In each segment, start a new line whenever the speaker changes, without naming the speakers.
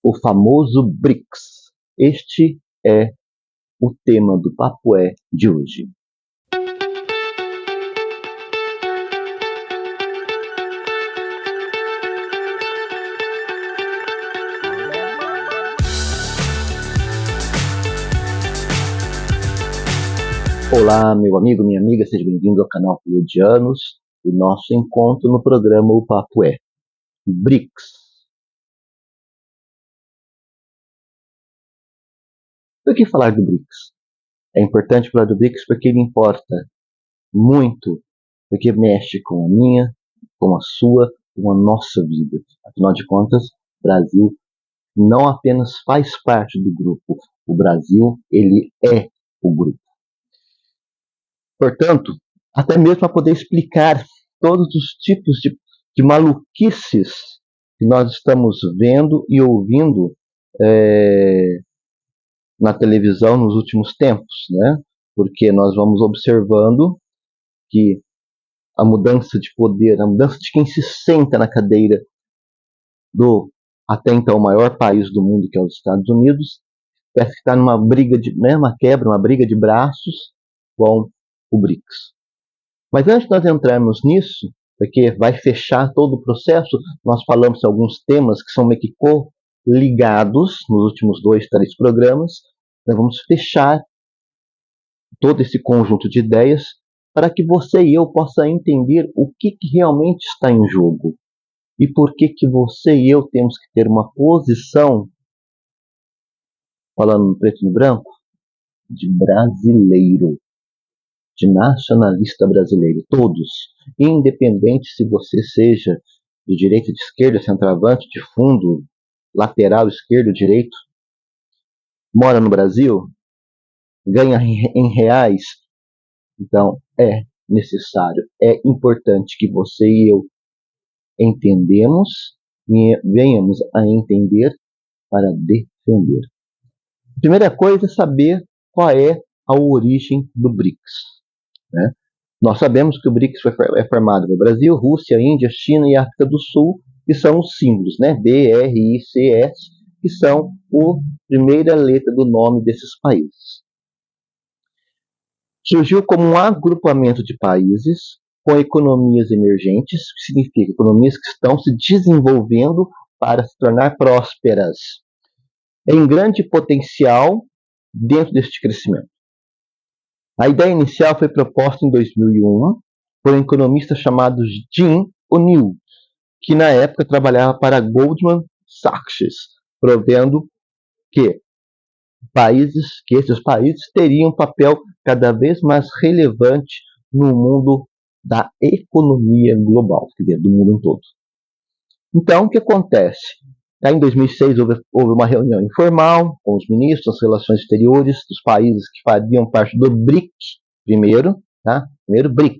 o famoso BRICS. Este é o tema do Papo É de hoje. Olá, meu amigo, minha amiga, seja bem-vindo ao canal Pleiadianos e nosso encontro no programa O Papo É. BRICS. Por que falar do BRICS? É importante falar do BRICS porque ele importa muito, porque mexe com a minha, com a sua, com a nossa vida. Afinal de contas, o Brasil não apenas faz parte do grupo, o Brasil, ele é o grupo. Portanto, até mesmo para poder explicar todos os tipos de maluquices que nós estamos vendo e ouvindo na televisão nos últimos tempos, né? Porque nós vamos observando que a mudança de poder, a mudança de quem se senta na cadeira do até então maior país do mundo, que é os Estados Unidos, parece que está numa briga uma quebra, uma briga de braços com o BRICS. Mas antes de nós entrarmos nisso, porque vai fechar todo o processo, nós falamos de alguns temas que são meio que ligados nos últimos 2, 3 programas. Nós vamos fechar todo esse conjunto de ideias para que você e eu possa entender o que realmente está em jogo e por que você e eu temos que ter uma posição, falando no preto e no branco, de brasileiro, de nacionalista brasileiro, todos, independente se você seja de direita, de esquerda, centroavante, de fundo, lateral, esquerdo, direito, mora no Brasil, ganha em reais. Então é necessário, é importante que você e eu entendemos e venhamos a entender para defender. A primeira coisa é saber qual é a origem do BRICS. Né? Nós sabemos que o BRICS é formado no Brasil, Rússia, Índia, China e África do Sul, que são os símbolos, né? BRICS, que são a primeira letra do nome desses países. Surgiu como um agrupamento de países com economias emergentes, que significa economias que estão se desenvolvendo para se tornar prósperas, em grande potencial dentro deste crescimento. A ideia inicial foi proposta em 2001 por um economista chamado Jim O'Neill, que na época trabalhava para Goldman Sachs, provendo que esses países teriam um papel cada vez mais relevante no mundo da economia global, quer dizer, do mundo todo. Então, o que acontece? Em 2006 houve uma reunião informal com os ministros das relações exteriores dos países que faziam parte do BRIC, primeiro BRIC,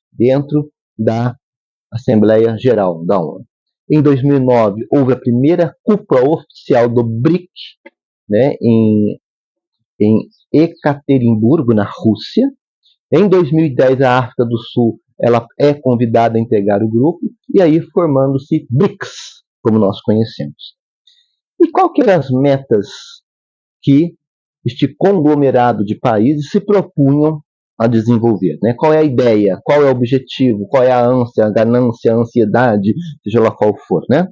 dentro da Assembleia Geral da ONU. Em 2009 houve a primeira cúpula oficial do BRIC, né, em Ekaterimburgo, na Rússia. Em 2010 a África do Sul ela é convidada a integrar o grupo, e aí formando-se BRICS, como nós conhecemos. E qual que eram as metas que este conglomerado de países se propunham a desenvolver? Né? Qual é a ideia? Qual é o objetivo? Qual é a ânsia, a ganância, a ansiedade, seja lá qual for, né?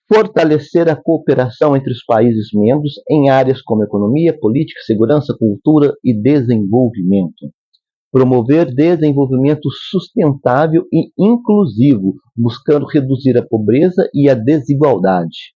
Fortalecer a cooperação entre os países membros em áreas como economia, política, segurança, cultura e desenvolvimento. Promover desenvolvimento sustentável e inclusivo, buscando reduzir a pobreza e a desigualdade.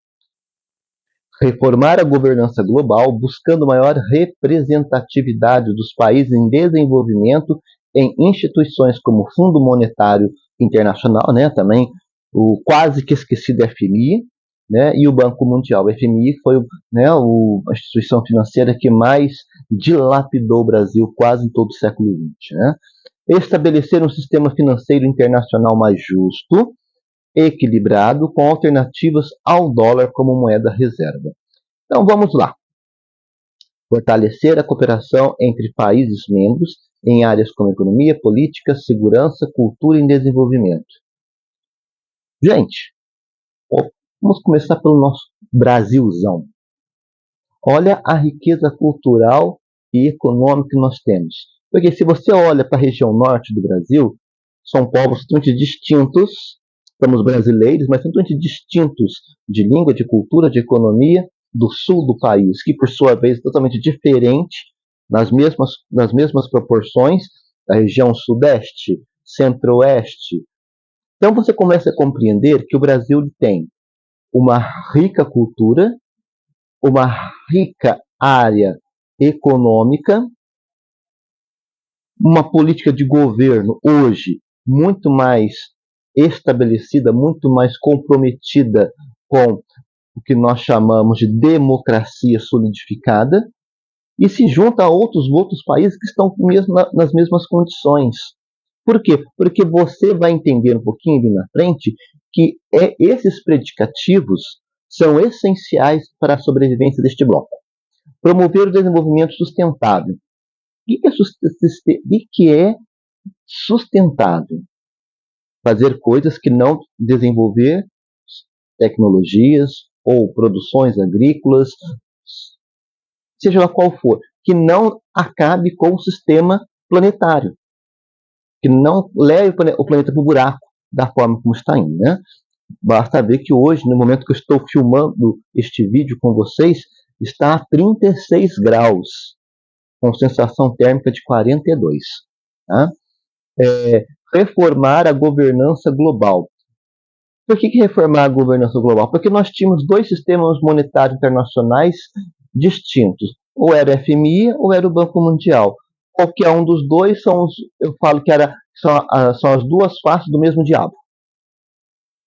Reformar a governança global, buscando maior representatividade dos países em desenvolvimento em instituições como o Fundo Monetário Internacional, né, também o quase que esquecido FMI, né, e o Banco Mundial. O FMI foi a instituição financeira que mais dilapidou o Brasil quase em todo o século XX. Né? Estabelecer um sistema financeiro internacional mais justo, equilibrado, com alternativas ao dólar como moeda reserva. Então vamos lá. Fortalecer a cooperação entre países membros em áreas como economia, política, segurança, cultura e desenvolvimento. Gente, vamos começar pelo nosso Brasilzão. Olha a riqueza cultural e econômica que nós temos. Porque se você olha para a região norte do Brasil, são povos totalmente distintos, somos brasileiros, mas são totalmente distintos de língua, de cultura, de economia, do sul do país, que por sua vez é totalmente diferente, nas mesmas proporções, da região sudeste, centro-oeste. Então você começa a compreender que o Brasil tem uma rica cultura, uma rica área econômica, uma política de governo hoje muito mais estabelecida, muito mais comprometida com o que nós chamamos de democracia solidificada, e se junta a outros países que estão nas mesmas condições. Por quê? Porque você vai entender um pouquinho ali na frente que esses predicativos são essenciais para a sobrevivência deste bloco. Promover o desenvolvimento sustentável. O que é sustentável? Fazer coisas que não desenvolver tecnologias ou produções agrícolas, seja lá qual for, que não acabe com o sistema planetário, que não leve o planeta para o buraco da forma como está indo, né? Basta ver que hoje, no momento que eu estou filmando este vídeo com vocês, está a 36 graus, com sensação térmica de 42. Tá? Reformar a governança global. Por que reformar a governança global? Porque nós tínhamos dois sistemas monetários internacionais distintos. Ou era o FMI ou era o Banco Mundial. Qualquer um dos dois eu falo que são as duas faces do mesmo diabo.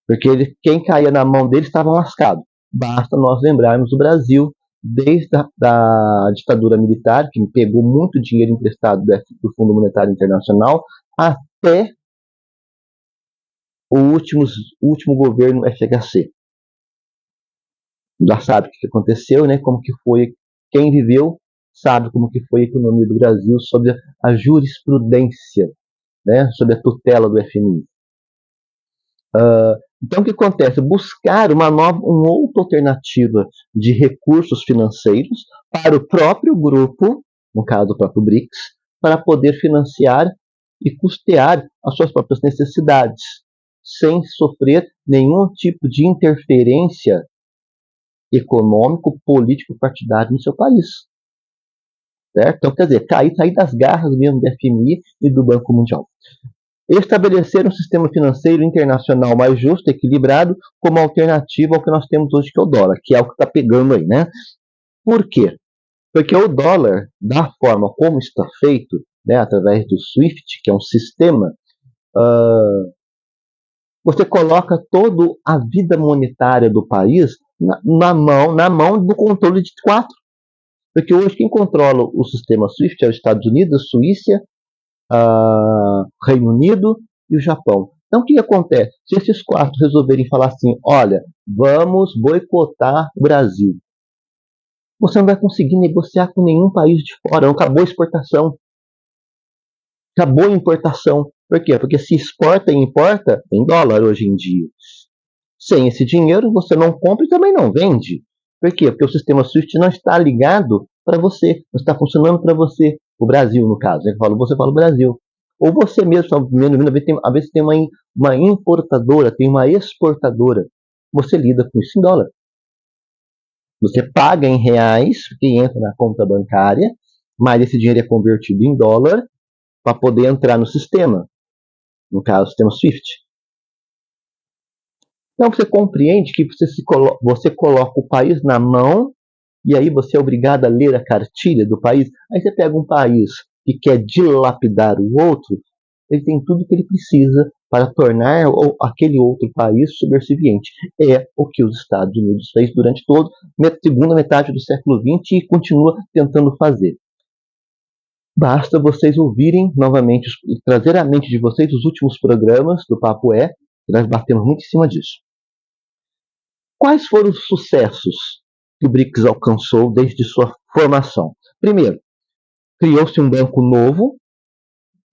Porque quem caía na mão deles estava lascado. Basta nós lembrarmos do Brasil, desde a ditadura militar, que pegou muito dinheiro emprestado do Fundo Monetário Internacional, até o último governo FHC. Já sabe o que aconteceu, né? Como que foi, quem viveu sabe como que foi a economia do Brasil sob a jurisprudência, né? Sob a tutela do FMI. Então, o que acontece? Buscar uma outra alternativa de recursos financeiros para o próprio grupo, no caso o próprio BRICS, para poder financiar e custear as suas próprias necessidades, sem sofrer nenhum tipo de interferência econômico, político, partidário no seu país. Certo? Então, quer dizer, sair das garras mesmo do FMI e do Banco Mundial. Estabelecer um sistema financeiro internacional mais justo, equilibrado, como alternativa ao que nós temos hoje, que é o dólar, que é o que está pegando aí, né? Por quê? Porque o dólar, da forma como está feito, né, através do SWIFT, que é um sistema, você coloca toda a vida monetária do país na mão do controle de quatro. Porque hoje quem controla o sistema SWIFT é os Estados Unidos, a Suíça, Reino Unido e o Japão. Então o que acontece? Se esses quatro resolverem falar assim, olha, vamos boicotar o Brasil, você não vai conseguir negociar com nenhum país de fora, acabou a exportação, acabou a importação. Por quê? Porque se exporta e importa em dólar hoje em dia. Sem esse dinheiro você não compra e também não vende. Por quê? Porque o sistema SWIFT não está ligado para você, não está funcionando para você. O Brasil, no caso, você fala o Brasil. Ou você mesmo, às vezes tem uma importadora, tem uma exportadora. Você lida com isso em dólar. Você paga em reais, que entra na conta bancária, mas esse dinheiro é convertido em dólar para poder entrar no sistema. No caso, o sistema SWIFT. Então você compreende que você coloca o país na mão e aí você é obrigado a ler a cartilha do país. Aí você pega um país que quer dilapidar o outro, ele tem tudo que ele precisa para tornar aquele outro país subserviente. É o que os Estados Unidos fez durante toda a segunda metade do século XX e continua tentando fazer. Basta vocês ouvirem novamente, trazer à mente de vocês os últimos programas do Papo que nós batemos muito em cima disso. Quais foram os sucessos que o BRICS alcançou desde sua formação? Primeiro, criou-se um banco novo,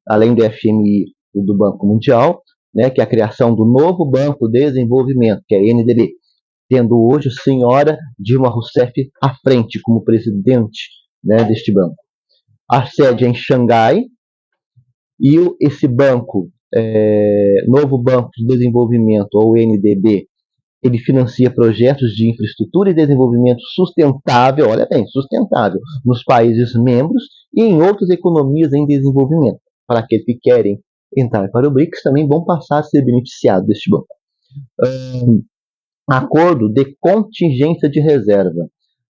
além do FMI e do Banco Mundial, né, que é a criação do novo Banco de Desenvolvimento, que é a NDB, tendo hoje a senhora Dilma Rousseff à frente como presidente, né, deste banco. A sede é em Xangai, e esse banco, Novo Banco de Desenvolvimento, ou NDB, ele financia projetos de infraestrutura e desenvolvimento sustentável, olha bem, sustentável, nos países membros e em outras economias em desenvolvimento. Para aqueles que querem entrar para o BRICS, também vão passar a ser beneficiados deste banco. Acordo de contingência de reserva. O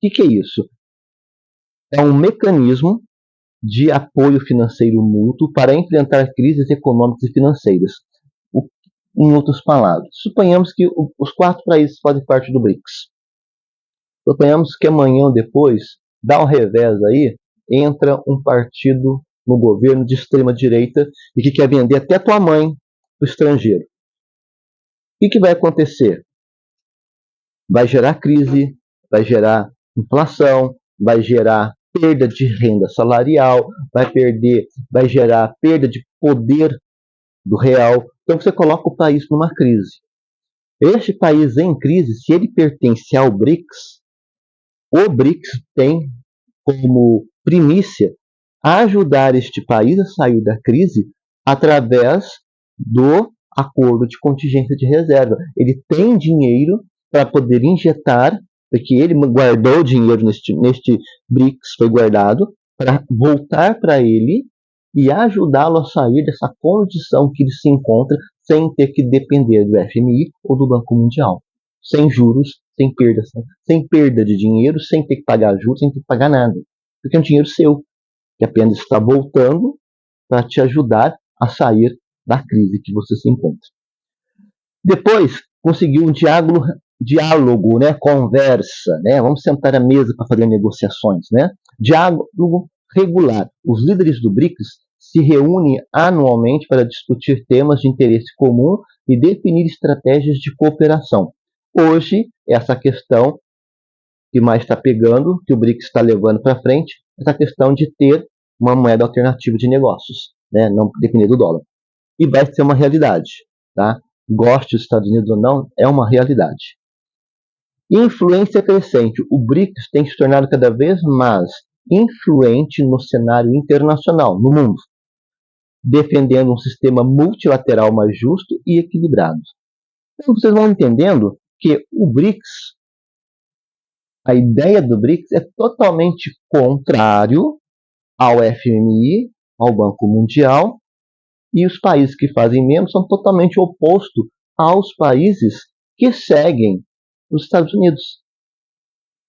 que é isso? É um mecanismo de apoio financeiro mútuo para enfrentar crises econômicas e financeiras. Em outras palavras, suponhamos que os 4 países fazem parte do BRICS. Suponhamos que amanhã ou depois, dá um revés aí, entra um partido no governo de extrema direita e que quer vender até tua mãe para o estrangeiro. O que vai acontecer? Vai gerar crise, vai gerar inflação, vai gerar perda de renda salarial, vai gerar perda de poder do real. Então você coloca o país numa crise. Este país em crise, se ele pertence ao BRICS, o BRICS tem como primícia ajudar este país a sair da crise através do acordo de contingência de reserva. Ele tem dinheiro para poder injetar, porque ele guardou dinheiro neste BRICS, foi guardado, para voltar para ele e ajudá-lo a sair dessa condição que ele se encontra sem ter que depender do FMI ou do Banco Mundial. Sem juros, sem perda de dinheiro, sem ter que pagar juros, sem ter que pagar nada. Porque é um dinheiro seu, que apenas está voltando para te ajudar a sair da crise que você se encontra. Depois, conseguiu um diálogo, né, conversa, né, vamos sentar à mesa para fazer negociações, né, diálogo regular. Os líderes do BRICS se reúnem anualmente para discutir temas de interesse comum e definir estratégias de cooperação. Hoje, essa questão que mais está pegando, que o BRICS está levando para frente, essa questão de ter uma moeda alternativa de negócios, né, não depender do dólar. E vai ser uma realidade, tá? Goste dos Estados Unidos ou não, é uma realidade. Influência crescente. O BRICS tem se tornado cada vez mais influente no cenário internacional, no mundo, defendendo um sistema multilateral mais justo e equilibrado. Então, vocês vão entendendo que o BRICS, a ideia do BRICS é totalmente contrário ao FMI, ao Banco Mundial, e os países que fazem membros são totalmente opostos aos países que seguem os Estados Unidos.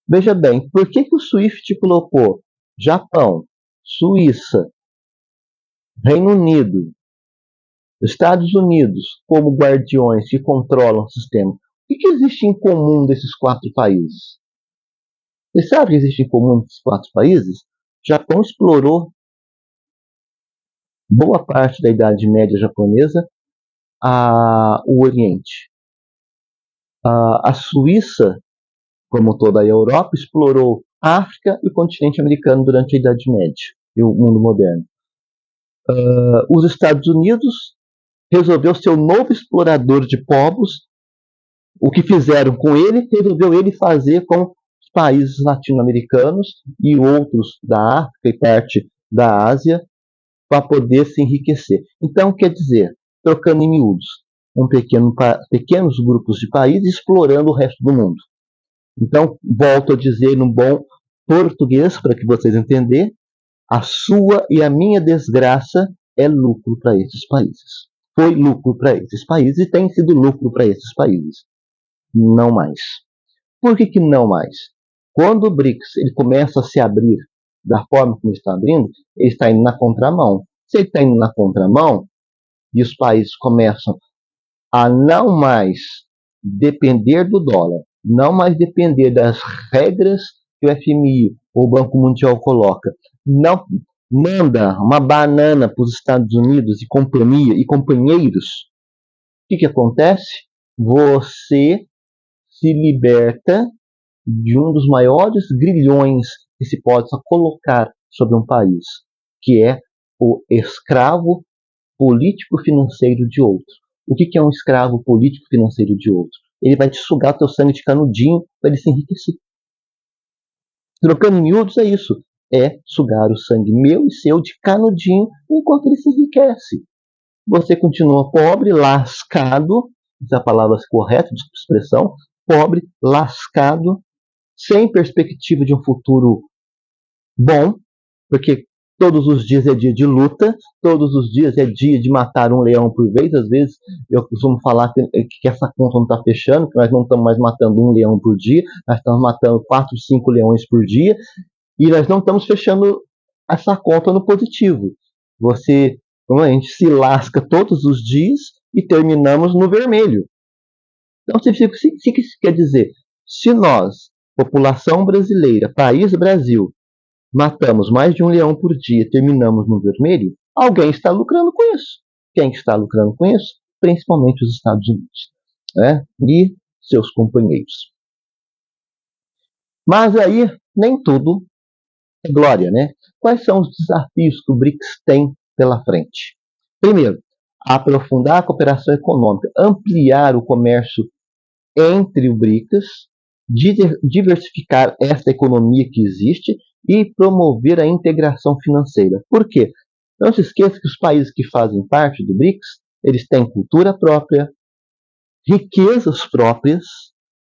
Veja bem, por que o SWIFT colocou Japão, Suíça, Reino Unido, Estados Unidos como guardiões que controlam o sistema? O que existe em comum desses 4 países? Você sabe o que existe em comum desses 4 países? O Japão explorou boa parte da Idade Média japonesa o Oriente. A Suíça, como toda a Europa, explorou a África e o continente americano durante a Idade Média e o mundo moderno. Os Estados Unidos resolveu ser o novo explorador de povos. O que fizeram com ele, resolveu ele fazer com os países latino-americanos e outros da África e parte da Ásia para poder se enriquecer. Então, quer dizer, trocando em miúdos, pequenos grupos de países explorando o resto do mundo. Então, volto a dizer no bom português, para que vocês entenderem, a sua e a minha desgraça é lucro para esses países. Foi lucro para esses países e tem sido lucro para esses países. Não mais. Por que não mais? Quando o BRICS ele começa a se abrir da forma como ele está abrindo, ele está indo na contramão. Se ele está indo na contramão e os países começam a não mais depender do dólar, não mais depender das regras que o FMI ou o Banco Mundial coloca, não manda uma banana para os Estados Unidos e companhia e companheiros, o que acontece? Você se liberta de um dos maiores grilhões que se possa colocar sobre um país, que é o escravo político-financeiro de outro. O que é um escravo político-financeiro de outro? ele vai te sugar o teu sangue de canudinho para ele se enriquecer. Trocando em miúdos é isso. É sugar o sangue meu e seu de canudinho enquanto ele se enriquece. Você continua pobre, lascado, essa é a palavra correta de expressão, pobre, lascado, sem perspectiva de um futuro bom, porque todos os dias é dia de luta, todos os dias é dia de matar um leão por vez. Às vezes eu costumo falar que essa conta não está fechando, que nós não estamos mais matando um leão por dia, nós estamos matando 4, 5 leões por dia, e nós não estamos fechando essa conta no positivo. A gente se lasca todos os dias e terminamos no vermelho. Então, o que isso quer dizer? Se nós, população brasileira, país Brasil, matamos mais de um leão por dia e terminamos no vermelho, alguém está lucrando com isso. Quem está lucrando com isso? Principalmente os Estados Unidos, né? E seus companheiros. Mas aí, nem tudo é glória, né? Quais são os desafios que o BRICS tem pela frente? Primeiro, aprofundar a cooperação econômica, ampliar o comércio entre o BRICS, diversificar essa economia que existe e promover a integração financeira. Por quê? Não se esqueça que os países que fazem parte do BRICS, eles têm cultura própria, riquezas próprias,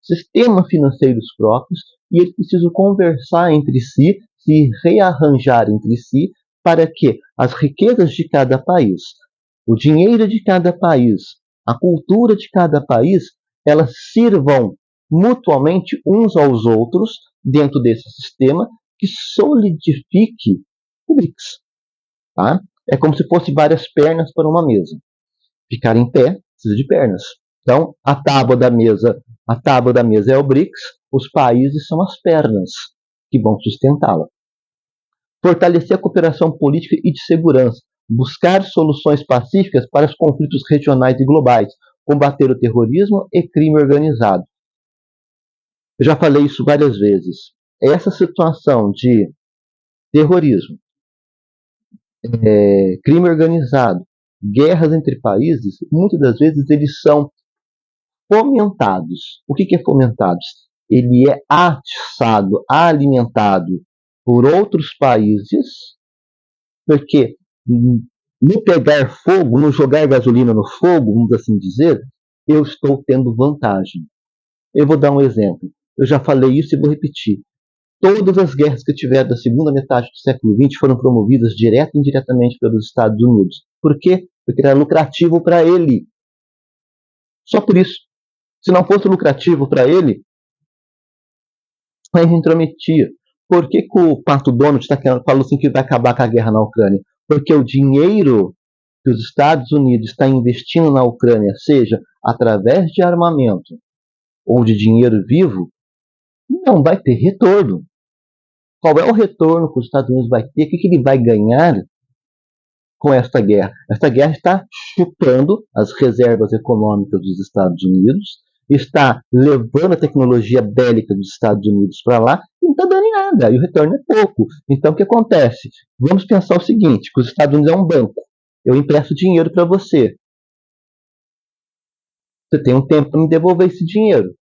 sistemas financeiros próprios, e eles precisam conversar entre si, se rearranjar entre si, para que as riquezas de cada país, o dinheiro de cada país, a cultura de cada país, elas sirvam mutuamente uns aos outros dentro desse sistema que solidifique o BRICS. Tá? É como se fosse várias pernas para uma mesa. Ficar em pé precisa de pernas. Então, a tábua da mesa é o BRICS, os países são as pernas que vão sustentá-la. Fortalecer a cooperação política e de segurança, buscar soluções pacíficas para os conflitos regionais e globais, combater o terrorismo e crime organizado. Eu já falei isso várias vezes. Essa situação de terrorismo, crime organizado, guerras entre países, muitas das vezes eles são fomentados. O que é fomentados? Ele é atiçado, alimentado por outros países, porque no pegar fogo, no jogar gasolina no fogo, vamos assim dizer, eu estou tendo vantagem. Eu vou dar um exemplo. Eu já falei isso e vou repetir. Todas as guerras que tiveram da segunda metade do século XX foram promovidas direta e indiretamente pelos Estados Unidos. Por quê? Porque era lucrativo para ele. Só por isso. Se não fosse lucrativo para ele, a gente intrometia. Por que o Pato Donald falou assim que vai acabar com a guerra na Ucrânia? Porque o dinheiro que os Estados Unidos está investindo na Ucrânia, seja através de armamento ou de dinheiro vivo, não vai ter retorno. Qual é o retorno que os Estados Unidos vai ter? O que ele vai ganhar com esta guerra? Esta guerra está chupando as reservas econômicas dos Estados Unidos, está levando a tecnologia bélica dos Estados Unidos para lá e não está dando em nada, e o retorno é pouco. Então, o que acontece? Vamos pensar o seguinte, que os Estados Unidos é um banco. Eu empresto dinheiro para você. Você tem um tempo para me devolver esse dinheiro.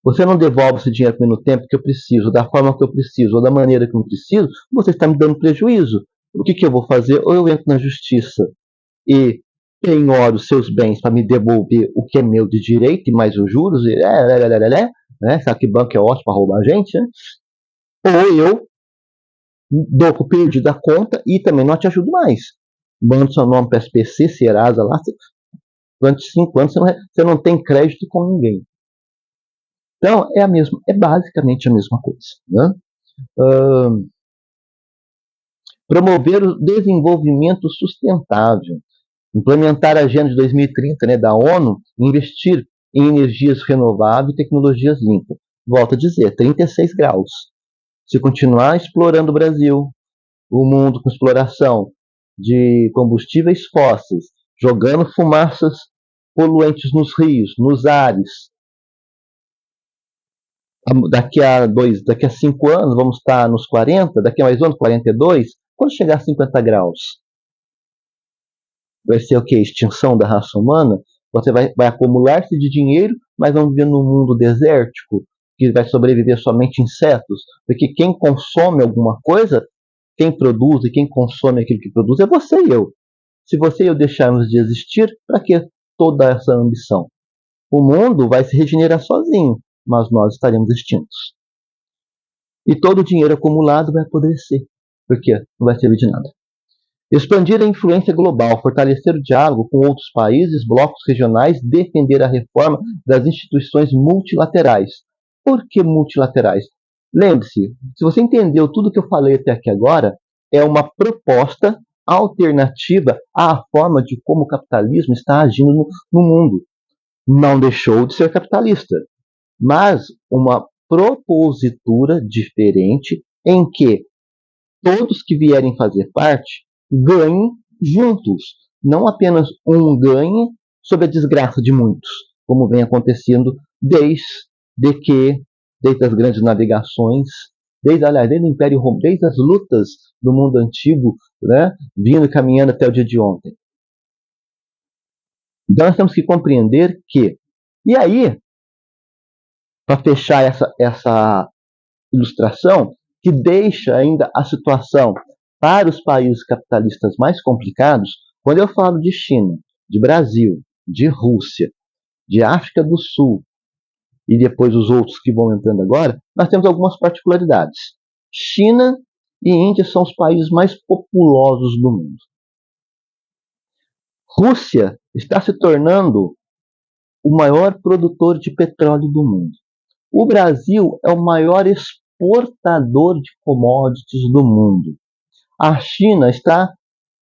Você não devolve esse dinheiro para mim no tempo que eu preciso, da forma que eu preciso, ou da maneira que eu preciso, você está me dando prejuízo. O que eu vou fazer? Ou eu entro na justiça e penhoro os seus bens para me devolver o que é meu de direito, e mais os juros, né? Sabe que banco é ótimo para roubar a gente, né? Ou eu dou por perdido a conta e também não te ajudo mais. Mando seu nome para SPC, Serasa lá, durante 5 anos você não tem crédito com ninguém. Então, é basicamente a mesma coisa. Né? Promover o desenvolvimento sustentável, implementar a Agenda de 2030, né, da ONU, investir em energias renováveis e tecnologias limpas. Volto a dizer, 36 graus. Se continuar explorando o Brasil, o mundo com exploração de combustíveis fósseis, jogando fumaças poluentes nos rios, nos ares, daqui a 5 anos vamos estar nos 40, daqui a mais um ano 42, quando chegar a 50 graus, vai ser o que? Extinção da raça humana? Você vai acumular-se de dinheiro mas vamos viver num mundo desértico, que vai sobreviver somente insetos, porque quem consome alguma coisa, quem produz e quem consome aquilo que produz é você e eu. Se você e eu deixarmos de existir, para que toda essa ambição? O mundo vai se regenerar sozinho, mas nós estaremos extintos. E todo o dinheiro acumulado vai apodrecer, porque não vai servir de nada. Expandir a influência global, fortalecer o diálogo com outros países, blocos regionais, defender a reforma das instituições multilaterais. Por que multilaterais? Lembre-se, se você entendeu tudo que eu falei até aqui agora, é uma proposta alternativa à forma de como o capitalismo está agindo no mundo. Não deixou de ser capitalista, mas uma propositura diferente em que todos que vierem fazer parte ganhem juntos. Não apenas um ganhe sob a desgraça de muitos, como vem acontecendo desde as grandes navegações, desde o Império Romano, desde as lutas do mundo antigo, né, vindo e caminhando até o dia de ontem. Então nós temos que compreender que, e aí, para fechar essa ilustração, que deixa ainda a situação para os países capitalistas mais complicados, quando eu falo de China, de Brasil, de Rússia, de África do Sul e depois os outros que vão entrando agora, nós temos algumas particularidades. China e Índia são os países mais populosos do mundo. Rússia está se tornando o maior produtor de petróleo do mundo. O Brasil é o maior exportador de commodities do mundo. A China está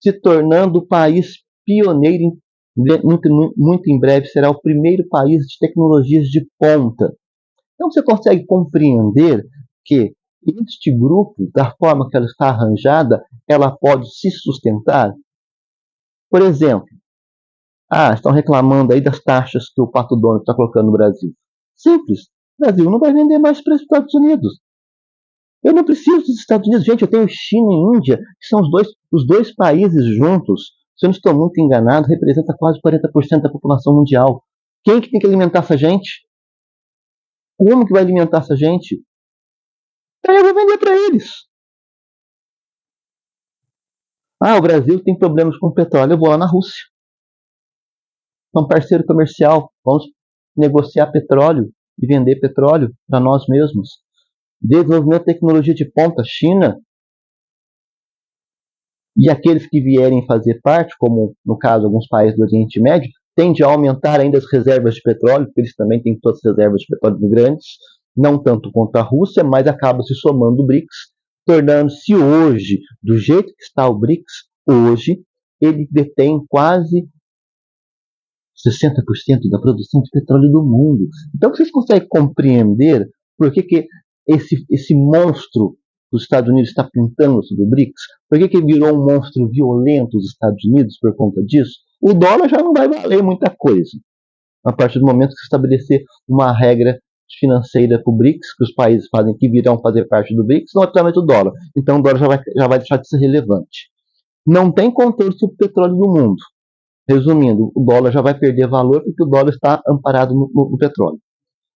se tornando o país pioneiro, muito em breve será o primeiro país de tecnologias de ponta. Então você consegue compreender que este grupo, da forma que ela está arranjada, ela pode se sustentar? Por exemplo, estão reclamando aí das taxas que o Pato Donald está colocando no Brasil. Simples. O Brasil não vai vender mais para os Estados Unidos. Eu não preciso dos Estados Unidos. Gente, eu tenho China e Índia, que são os dois países juntos, se eu não estou muito enganado, representa quase 40% da população mundial. Quem que tem que alimentar essa gente? Como que vai alimentar essa gente? Então eu vou vender para eles. O Brasil tem problemas com petróleo, eu vou lá na Rússia. É um parceiro comercial, vamos negociar petróleo e vender petróleo para nós mesmos. Desenvolvimento de tecnologia de ponta, China. E aqueles que vierem fazer parte, como no caso alguns países do Oriente Médio, tende a aumentar ainda as reservas de petróleo, porque eles também têm todas as reservas de petróleo grandes, não tanto quanto a Rússia, mas acaba se somando o BRICS, tornando-se hoje, do jeito que está o BRICS, hoje, ele detém quase 60% da produção de petróleo do mundo. Então vocês conseguem compreender por que esse monstro que os Estados Unidos está pintando sobre o BRICS? Por que virou um monstro violento os Estados Unidos por conta disso? O dólar já não vai valer muita coisa. A partir do momento que se estabelecer uma regra financeira para o BRICS, que os países fazem, que virão fazer parte do BRICS, não é totalmente o dólar. Então o dólar já vai deixar de ser relevante. Não tem controle sobre o petróleo do mundo. Resumindo, o dólar já vai perder valor porque o dólar está amparado no petróleo.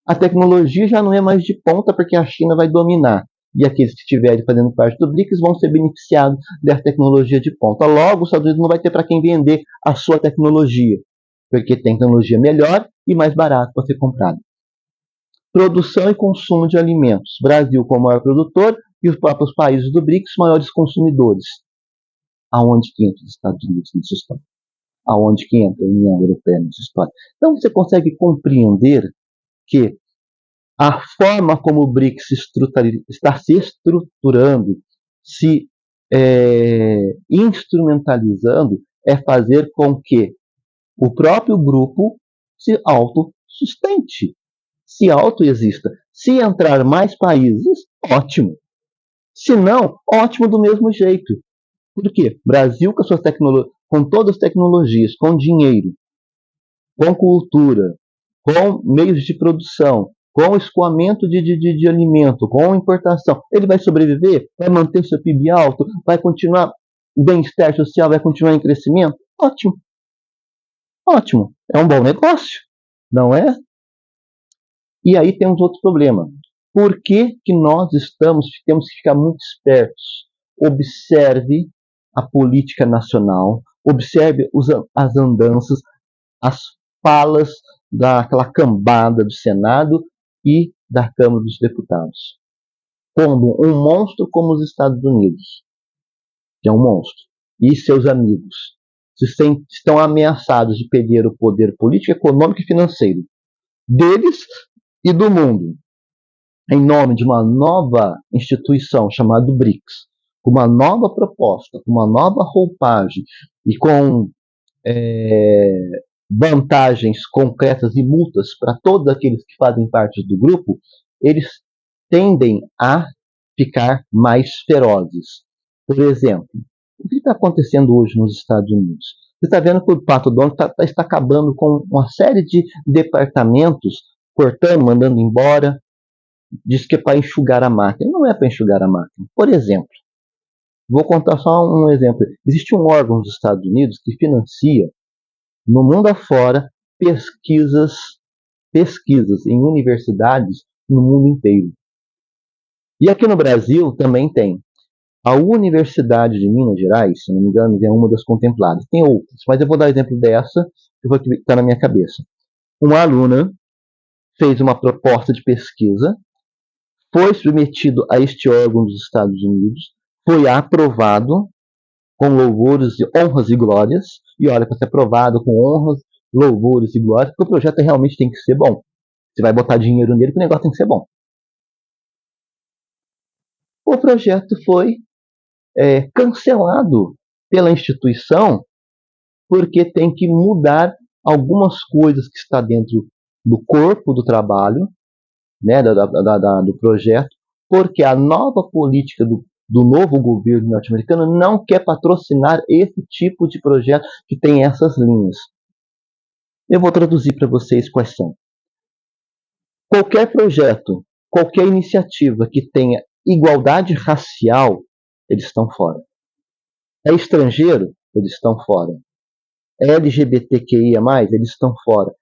A tecnologia já não é mais de ponta porque a China vai dominar. E aqueles que estiverem fazendo parte do BRICS vão ser beneficiados dessa tecnologia de ponta. Logo, os Estados Unidos não vai ter para quem vender a sua tecnologia, porque tem tecnologia melhor e mais barata para ser comprada. Produção e consumo de alimentos. Brasil como maior produtor e os próprios países do BRICS maiores consumidores. Aonde que entra os Estados Unidos nessa história? Aonde que entra a União Europeia nessa história? Então você consegue compreender que a forma como o BRICS está se estruturando, se instrumentalizando, é fazer com que o próprio grupo se autossustente, se autoexista. Se entrar mais países, ótimo. Se não, ótimo do mesmo jeito. Por quê? Brasil com suas com todas as tecnologias, com dinheiro, com cultura, com meios de produção, com escoamento de alimento, com importação, ele vai sobreviver? Vai manter o seu PIB alto? Vai continuar, o bem-estar social vai continuar em crescimento? Ótimo. Ótimo. É um bom negócio, não é? E aí temos outro problema. Por que nós temos que ficar muito espertos? Observe a política nacional, observe as andanças, as falas daquela cambada do Senado e da Câmara dos Deputados. Como um monstro como os Estados Unidos, que é um monstro, e seus amigos estão ameaçados de perder o poder político, econômico e financeiro deles e do mundo, em nome de uma nova instituição chamada BRICS, com uma nova proposta, com uma nova roupagem e com vantagens concretas e multas para todos aqueles que fazem parte do grupo, eles tendem a ficar mais ferozes. Por exemplo, o que está acontecendo hoje nos Estados Unidos? Você está vendo que o Pato Donald está acabando com uma série de departamentos, cortando, mandando embora, diz que é para enxugar a máquina. Não é para enxugar a máquina. Por exemplo, vou contar só um exemplo. Existe um órgão dos Estados Unidos que financia, no mundo afora, pesquisas em universidades no mundo inteiro. E aqui no Brasil também tem. A Universidade de Minas Gerais, se não me engano, é uma das contempladas. Tem outras, mas eu vou dar exemplo dessa, que está na minha cabeça. Uma aluna fez uma proposta de pesquisa, foi submetido a este órgão dos Estados Unidos, foi aprovado com louvores, honras e glórias, e olha, para ser aprovado com honras, louvores e glórias, porque o projeto realmente tem que ser bom. Você vai botar dinheiro nele, porque o negócio tem que ser bom. O projeto foi cancelado pela instituição porque tem que mudar algumas coisas que está dentro do corpo do trabalho, né, do projeto, porque a nova política do novo governo norte-americano não quer patrocinar esse tipo de projeto que tem essas linhas. Eu vou traduzir para vocês quais são. Qualquer projeto, qualquer iniciativa que tenha igualdade racial, eles estão fora. É estrangeiro, eles estão fora. É LGBTQIA+, eles estão fora.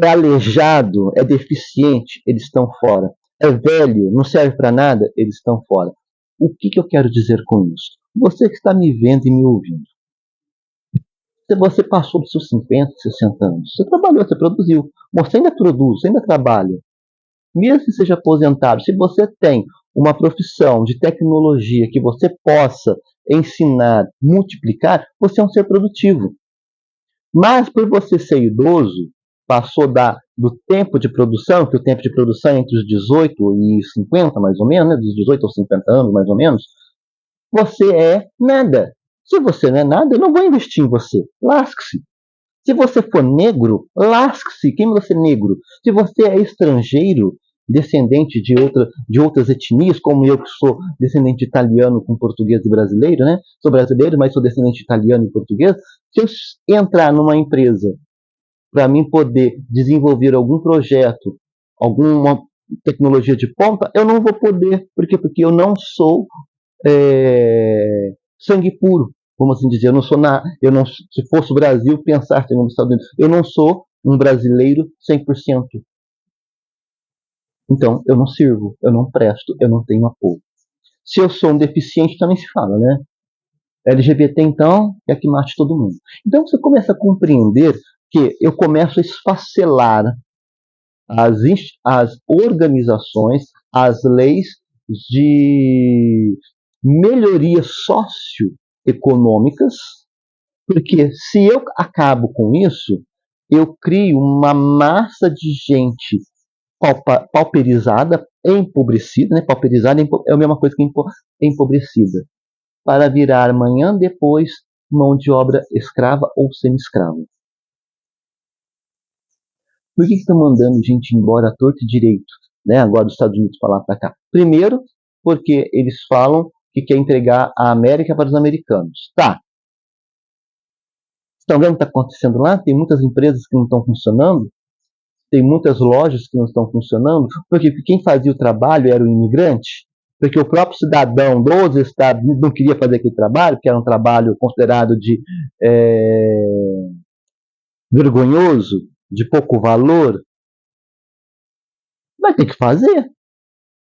É aleijado, é deficiente, eles estão fora. É velho, não serve para nada, eles estão fora. O que eu quero dizer com isso? Você que está me vendo e me ouvindo, se você passou dos seus 50, 60 anos, você trabalhou, você produziu, você ainda produz, você ainda trabalha, mesmo que seja aposentado, se você tem uma profissão de tecnologia que você possa ensinar, multiplicar, você é um ser produtivo. Mas por você ser idoso, passou do tempo de produção, que o tempo de produção é entre os 18 e 50, mais ou menos, né? Dos 18 aos 50 anos, mais ou menos, você é nada. Se você não é nada, eu não vou investir em você. Lasque-se. Se você for negro, lasque-se. Quem você é negro? Se você é estrangeiro, descendente de outras etnias, como eu que sou descendente de italiano com português e brasileiro, né? Sou brasileiro, mas sou descendente de italiano e português. Se eu entrar numa empresa para mim poder desenvolver algum projeto, alguma tecnologia de ponta, eu não vou poder. Por quê? Porque eu não sou sangue puro, vamos assim dizer. Eu não, se fosse o Brasil, pensar segundo os Estados Unidos, eu não sou um brasileiro 100%. Então, eu não sirvo, eu não presto, eu não tenho apoio. Se eu sou um deficiente, também se fala, né? LGBT, então, é que mate todo mundo. Então, você começa a compreender que eu começo a esfacelar as organizações, as leis de melhorias socioeconômicas, porque se eu acabo com isso, eu crio uma massa de gente pauperizada, empobrecida, né? Pauperizada é a mesma coisa que empobrecida, para virar amanhã depois mão de obra escrava ou semi-escrava. Por que estão mandando gente embora à torta e direito, né? Agora dos Estados Unidos para lá para cá? Primeiro, porque eles falam que quer entregar a América para os americanos. Tá. Estão vendo o que está acontecendo lá? Tem muitas empresas que não estão funcionando, tem muitas lojas que não estão funcionando, porque quem fazia o trabalho era o imigrante, porque o próprio cidadão dos Estados Unidos não queria fazer aquele trabalho, que era um trabalho considerado de vergonhoso, de pouco valor. vai ter que fazer.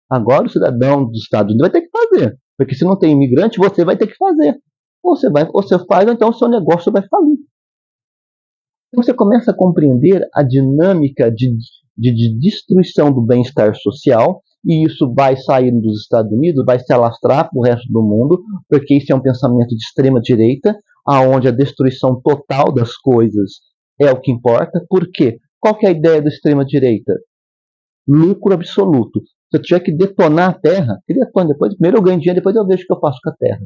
Agora o cidadão dos Estados Unidos vai ter que fazer. Porque se não tem imigrante, você vai ter que fazer. Ou você faz, ou então o seu negócio vai falir. Então você começa a compreender a dinâmica de destruição do bem-estar social, e isso vai sair dos Estados Unidos, vai se alastrar para o resto do mundo, porque isso é um pensamento de extrema-direita, aonde a destruição total das coisas é o que importa. Por quê? Qual que é a ideia da extrema-direita? Lucro absoluto. Se eu tiver que detonar a terra, que detone depois. Primeiro eu ganho dinheiro, depois eu vejo o que eu faço com a terra.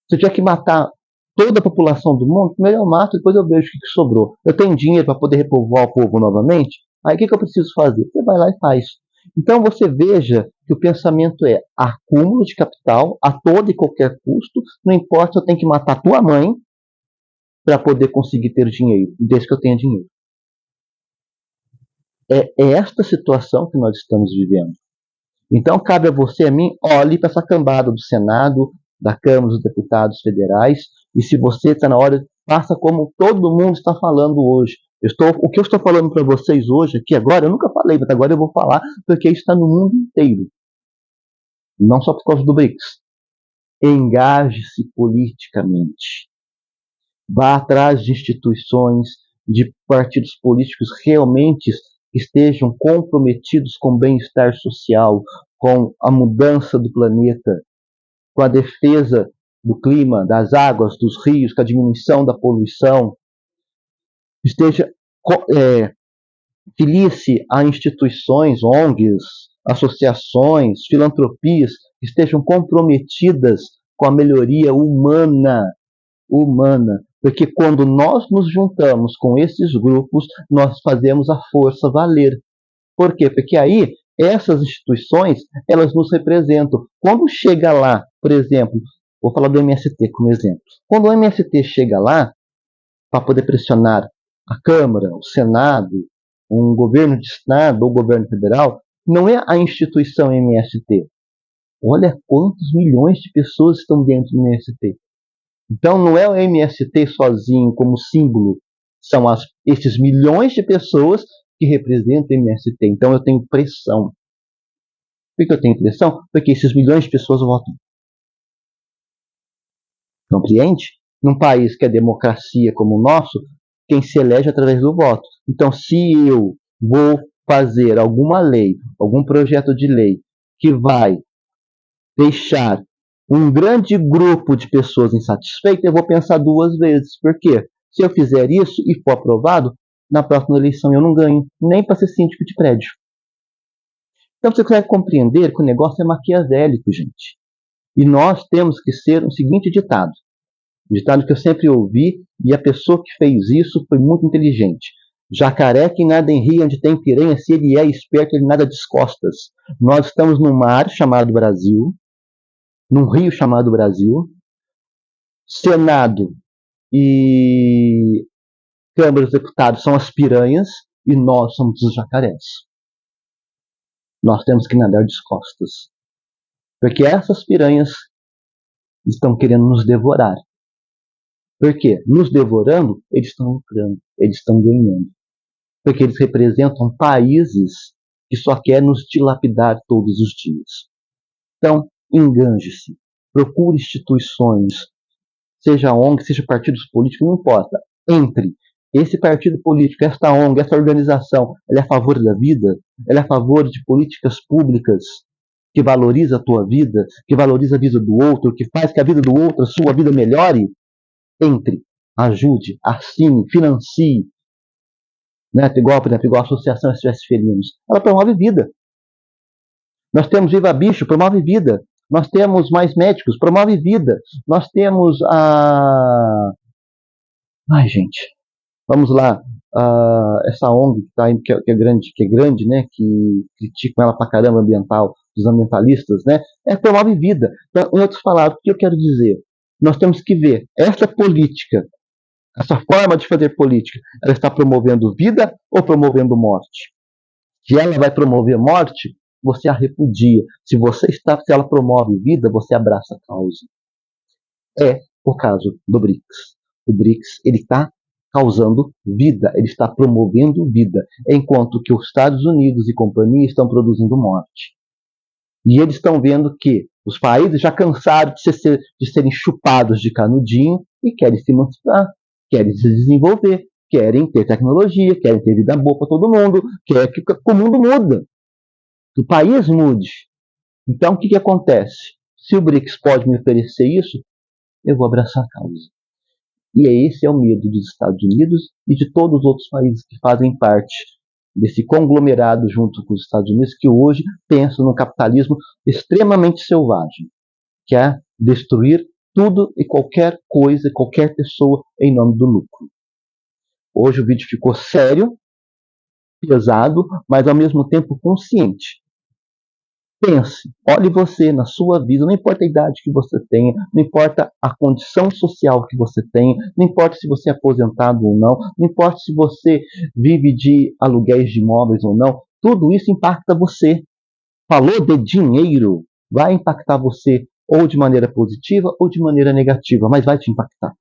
Se eu tiver que matar toda a população do mundo, primeiro eu mato, depois eu vejo o que sobrou. Eu tenho dinheiro para poder repovoar o povo novamente? Aí o que eu preciso fazer? Você vai lá e faz. Então você veja que o pensamento é acúmulo de capital a todo e qualquer custo, não importa se eu tenho que matar tua mãe para poder conseguir ter dinheiro, desde que eu tenha dinheiro. É esta situação que nós estamos vivendo. Então cabe a você e a mim, olhe para essa cambada do Senado, da Câmara dos Deputados Federais, e se você está na hora, faça como todo mundo está falando hoje. O que eu estou falando para vocês hoje aqui agora, eu nunca falei, mas agora eu vou falar, porque isso está no mundo inteiro. Não só por causa do BRICS. Engaje-se politicamente. Vá atrás de instituições, de partidos políticos realmente que estejam comprometidos com o bem-estar social, com a mudança do planeta, com a defesa do clima, das águas, dos rios, com a diminuição da poluição. Esteja filie-se a instituições, ONGs, associações, filantropias que estejam comprometidas com a melhoria humana. Porque quando nós nos juntamos com esses grupos, nós fazemos a força valer. Por quê? Porque aí essas instituições, elas nos representam. Quando chega lá, por exemplo, vou falar do MST como exemplo. Quando o MST chega lá para poder pressionar a Câmara, o Senado, um governo de Estado ou governo federal, não é a instituição MST. Olha quantos milhões de pessoas estão dentro do MST. Então não é o MST sozinho como símbolo, são esses milhões de pessoas que representam o MST. Então eu tenho pressão. Por que eu tenho pressão? Porque esses milhões de pessoas votam. Compreende? Num país que é democracia como o nosso, quem se elege é através do voto. Então se eu vou fazer alguma lei, algum projeto de lei que vai deixar um grande grupo de pessoas insatisfeitas, eu vou pensar duas vezes. Por quê? Se eu fizer isso e for aprovado, na próxima eleição eu não ganho, nem para ser síndico de prédio. Então você consegue compreender que o negócio é maquiavélico, gente. E nós temos que ser o seguinte ditado. Um ditado que eu sempre ouvi, e a pessoa que fez isso foi muito inteligente. Jacaré que nada em rio onde tem piranha, se ele é esperto, ele nada descostas. Nós estamos num mar chamado Brasil, num rio chamado Brasil, Senado e Câmara dos Deputados são as piranhas e nós somos os jacarés. Nós temos que nadar de costas. Porque essas piranhas estão querendo nos devorar. Por quê? Nos devorando, eles estão lucrando, eles estão ganhando. Porque eles representam países que só querem nos dilapidar todos os dias. Então, enganje-se, procure instituições, seja ONG, seja partidos políticos, não importa. Entre esse partido político, esta ONG, essa organização, ela é a favor da vida, ela é a favor de políticas públicas que valoriza a tua vida, que valoriza a vida do outro, que faz que a vida do outro, a sua vida melhore. Entre, ajude, assine, financie. Né? Igual, por exemplo, igual a Associação SOS Felinos. Ela promove vida. Nós temos Viva Bicho, promove vida. Nós temos Mais Médicos, promove vida. Nós temos a... Ai, gente, vamos lá. Essa ONG que, tá, que é grande, né? Que criticam ela pra caramba ambiental, os ambientalistas, né? Promove vida. Então, em outras palavras, o que eu quero dizer? Nós temos que ver essa política, essa forma de fazer política, ela está promovendo vida ou promovendo morte? Se ela vai promover morte, você a repudia. Se ela promove vida, você abraça a causa. É o caso do BRICS. O BRICS, ele está causando vida, ele está promovendo vida, enquanto que os Estados Unidos e companhia estão produzindo morte. E eles estão vendo que os países já cansaram de serem chupados de canudinho e querem se emancipar, querem se desenvolver, querem ter tecnologia, querem ter vida boa para todo mundo, querem que o mundo mude, que o país mude. Então, o que acontece? Se o BRICS pode me oferecer isso, eu vou abraçar a causa. E esse é o medo dos Estados Unidos e de todos os outros países que fazem parte desse conglomerado junto com os Estados Unidos, que hoje pensam num capitalismo extremamente selvagem, que é destruir tudo e qualquer coisa, qualquer pessoa em nome do lucro. Hoje o vídeo ficou sério, pesado, mas ao mesmo tempo consciente. Pense, olhe você na sua vida, não importa a idade que você tenha, não importa a condição social que você tenha, não importa se você é aposentado ou não, não importa se você vive de aluguéis de imóveis ou não, tudo isso impacta você. Falou de dinheiro, vai impactar você ou de maneira positiva ou de maneira negativa, mas vai te impactar.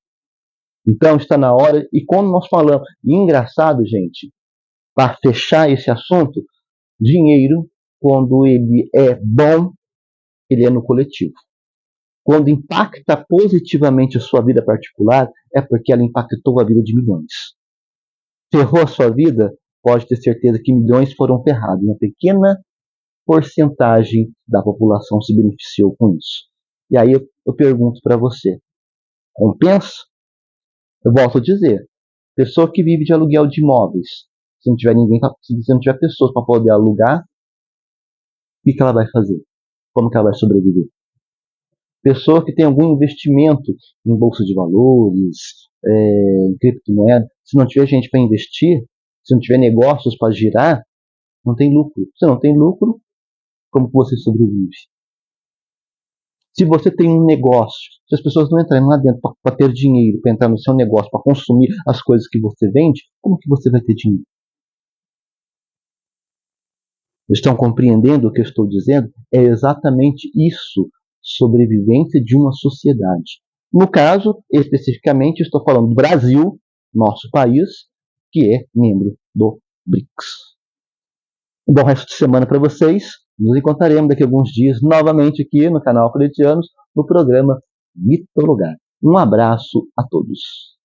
Então está na hora, e quando nós falamos, e engraçado, gente, para fechar esse assunto, dinheiro, quando ele é bom, ele é no coletivo. Quando impacta positivamente a sua vida particular, é porque ela impactou a vida de milhões. Ferrou a sua vida, pode ter certeza que milhões foram ferrados. Uma pequena porcentagem da população se beneficiou com isso. E aí eu pergunto para você, compensa? Eu volto a dizer, pessoa que vive de aluguel de imóveis, se não tiver ninguém, se não tiver pessoas para poder alugar, o que ela vai fazer? Como que ela vai sobreviver? Pessoa que tem algum investimento em bolsa de valores, em criptomoeda, se não tiver gente para investir, se não tiver negócios para girar, não tem lucro. Se não tem lucro, como que você sobrevive? Se você tem um negócio, se as pessoas não entrarem lá dentro para ter dinheiro, para entrar no seu negócio, para consumir as coisas que você vende, como que você vai ter dinheiro? Estão compreendendo o que eu estou dizendo? É exatamente isso, sobrevivência de uma sociedade. No caso, especificamente, estou falando do Brasil, nosso país, que é membro do BRICS. Um bom resto de semana para vocês. Nos encontraremos daqui a alguns dias novamente aqui no canal Claretianos, no programa Mitologar. Um abraço a todos.